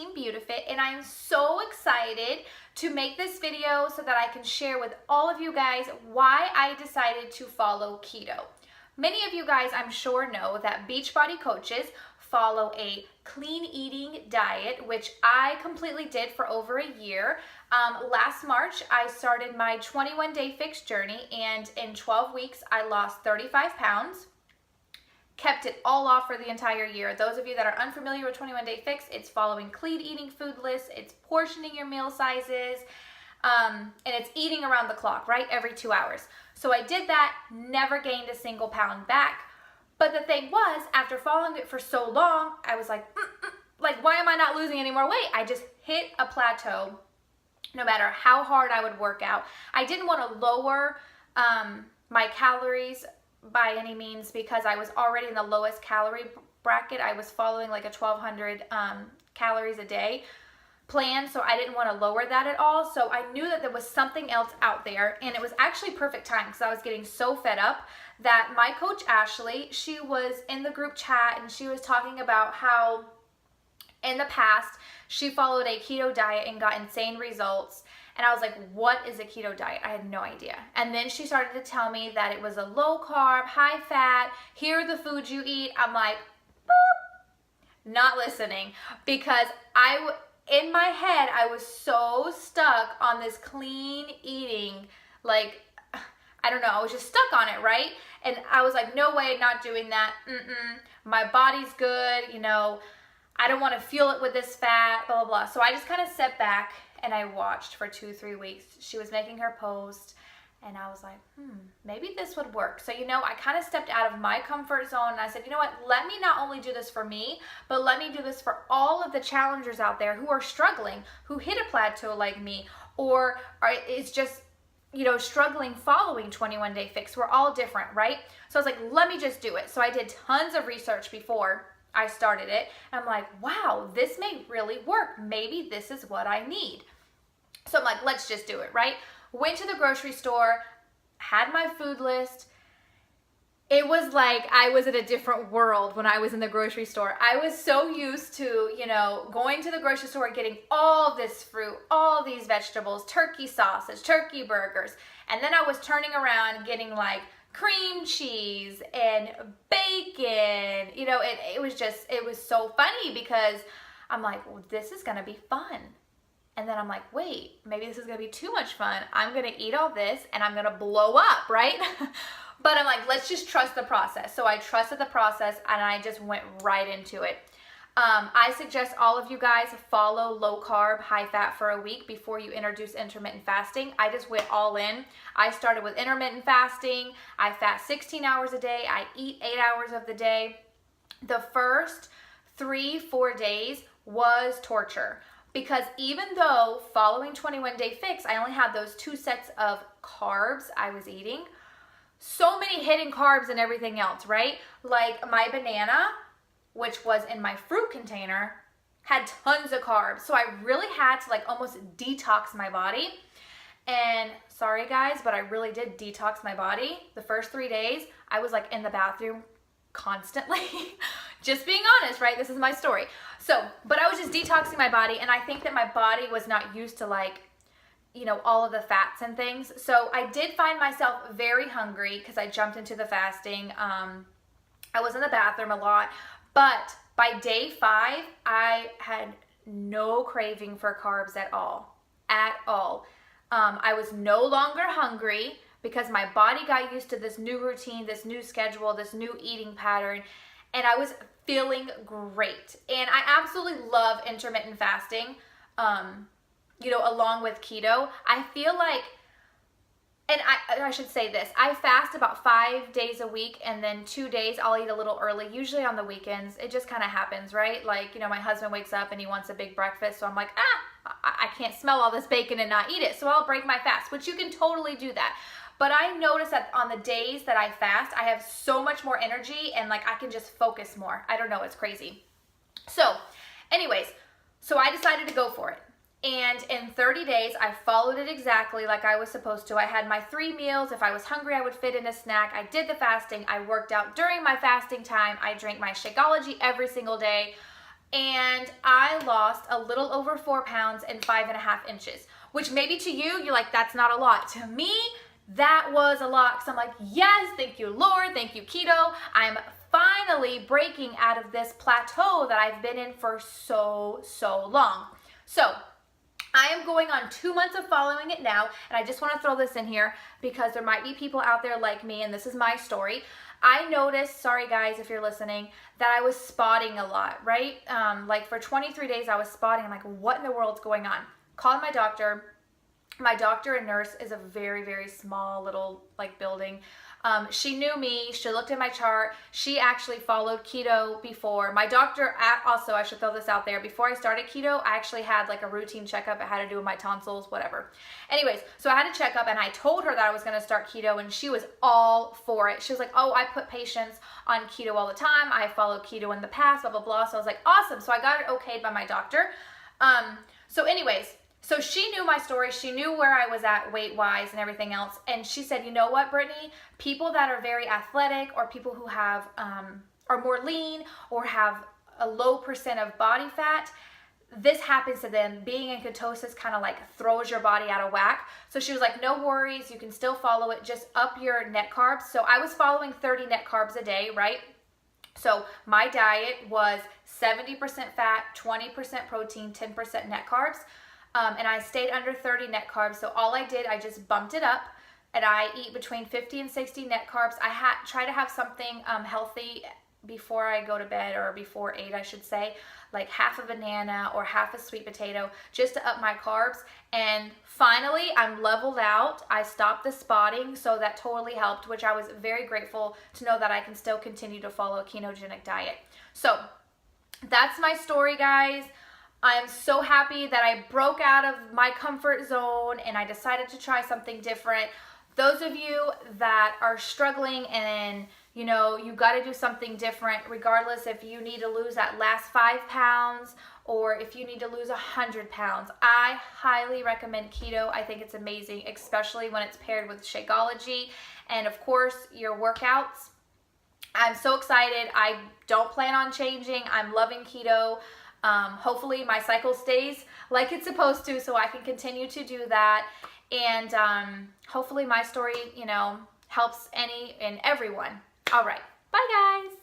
Team Beautifit, and I am so excited to make this video so that I can share with all of you guys why I decided to follow keto. Many of you guys, I'm sure, know that Beachbody coaches follow a clean eating diet, which I completely did for over a year. Last March, I started my 21-day fix journey, and in 12 weeks, I lost 35 pounds. Kept it all off for the entire year. Those of you that are unfamiliar with 21-day fix, it's following clean eating food lists, it's portioning your meal sizes, and it's eating around the clock, right? Every 2 hours. So I did that, never gained a single pound back. But the thing was, after following it for so long, I was like, why am I not losing any more weight? I just hit a plateau no matter how hard I would work out. I didn't want to lower my calories by any means because I was already in the lowest calorie bracket. I was following like a 1,200 calories a day plan, so I didn't want to lower that at all. So I knew that there was something else out there, and it was actually perfect time because I was getting so fed up that my coach Ashley, she was in the group chat and she was talking about how in the past she followed a keto diet and got insane results. And I was like, what is a keto diet? I had no idea. And then she started to tell me that it was a low carb, high fat, here are the foods you eat. I'm like, boop, not listening, because in my head, I was so stuck on this clean eating, like, I don't know, I was just stuck on it, right? And I was like, no way, not doing that. My body's good, you know, I don't want to fuel it with this fat, blah, blah, blah. So I just kind of stepped back and I watched for 2-3 weeks. She was making her post and I was like, maybe this would work. So, you know, I kind of stepped out of my comfort zone and I said, you know what, let me not only do this for me, but let me do this for all of the challengers out there who are struggling, who hit a plateau like me, or it's just, you know, struggling following 21-day fix. We're all different, right? So I was like, let me just do it. So I did tons of research before I started it. And I'm like, wow, this may really work. Maybe this is what I need. So I'm like, let's just do it, right? Went to the grocery store, had my food list. It was like I was in a different world when I was in the grocery store. I was so used to, you know, going to the grocery store, getting all this fruit, all these vegetables, turkey sausage, turkey burgers. And then I was turning around getting like cream cheese and bacon. You know, it was so funny because I'm like, well, this is gonna be fun. And then I'm like, wait, maybe this is gonna be too much fun. I'm gonna eat all this and I'm gonna blow up, right? But I'm like, let's just trust the process. So I trusted the process and I just went right into it. I suggest all of you guys follow low carb, high fat for a week before you introduce intermittent fasting. I just went all in. I started with intermittent fasting. I fast 16 hours a day. I eat 8 hours of the day. The first 3-4 days was torture because even though following 21-day fix, I only had those 2 sets of carbs I was eating, so many hidden carbs and everything else, right? Like my banana, which was in my fruit container, had tons of carbs. So I really had to like almost detox my body. And sorry guys, but I really did detox my body. The first 3 days, I was like in the bathroom constantly. Just being honest, right? This is my story. So, but I was just detoxing my body, and I think that my body was not used to like, you know, all of the fats and things. So I did find myself very hungry because I jumped into the fasting. I was in the bathroom a lot. But by day 5, I had no craving for carbs at all, I was no longer hungry because my body got used to this new routine, this new schedule, this new eating pattern, and I was feeling great. And I absolutely love intermittent fasting, you know, along with keto. I feel like, and I should say this, I fast about 5 days a week, and then 2 days I'll eat a little early, usually on the weekends. It just kind of happens, right? Like, you know, my husband wakes up and he wants a big breakfast, so I'm like, I can't smell all this bacon and not eat it, so I'll break my fast, which you can totally do that. But I notice that on the days that I fast, I have so much more energy and like I can just focus more. I don't know, it's crazy. So anyways, so I decided to go for it. And in 30 days, I followed it exactly like I was supposed to. I had my 3 meals. If I was hungry, I would fit in a snack. I did the fasting. I worked out during my fasting time. I drank my Shakeology every single day. and I lost a little over 4 pounds and 5.5 inches, which maybe to you, you're like, that's not a lot. To me, that was a lot, because I'm like, yes, thank you, Lord, thank you, keto. I'm finally breaking out of this plateau that I've been in for so long. So I am going on 2 months of following it now, and I just want to throw this in here because there might be people out there like me, and this is my story. I noticed, sorry guys if you're listening, that I was spotting a lot, right? Like for 23 days I was spotting. I'm like, what in the world's going on? Called my doctor. My doctor and nurse is a very small little like building. She knew me. She looked at my chart. She actually followed keto before. My doctor also, I should throw this out there, before I started keto, I actually had like a routine checkup. It had to do with my tonsils, whatever. Anyways, so I had a checkup, and I told her that I was going to start keto, and she was all for it. She was like, oh, I put patients on keto all the time. I followed keto in the past, blah, blah, blah. So I was like, awesome. So I got it okayed by my doctor. So anyways, so she knew my story. She knew where I was at weight-wise and everything else. And she said, you know what, Brittany? People that are very athletic, or people who have are more lean or have a low percent of body fat, this happens to them. Being in ketosis kind of like throws your body out of whack. So she was like, no worries. You can still follow it. Just up your net carbs. So I was following 30 net carbs a day, right? So my diet was 70% fat, 20% protein, 10% net carbs. And I stayed under 30 net carbs. So all I did, I just bumped it up, and I eat between 50 and 60 net carbs. I try to have something healthy before I go to bed, or before 8, I should say, like half a banana or half a sweet potato, just to up my carbs. And finally, I'm leveled out. I stopped the spotting, so that totally helped, which I was very grateful to know that I can still continue to follow a ketogenic diet. So that's my story, guys. I am so happy that I broke out of my comfort zone and I decided to try something different. Those of you that are struggling and you know you got to do something different, regardless if you need to lose that last 5 pounds or if you need to lose 100 pounds, I highly recommend keto. I think it's amazing, especially when it's paired with Shakeology and of course your workouts. I'm so excited. I don't plan on changing. I'm loving keto. Hopefully my cycle stays like it's supposed to, so I can continue to do that. And hopefully my story, you know, helps any and everyone. All right. Bye, guys.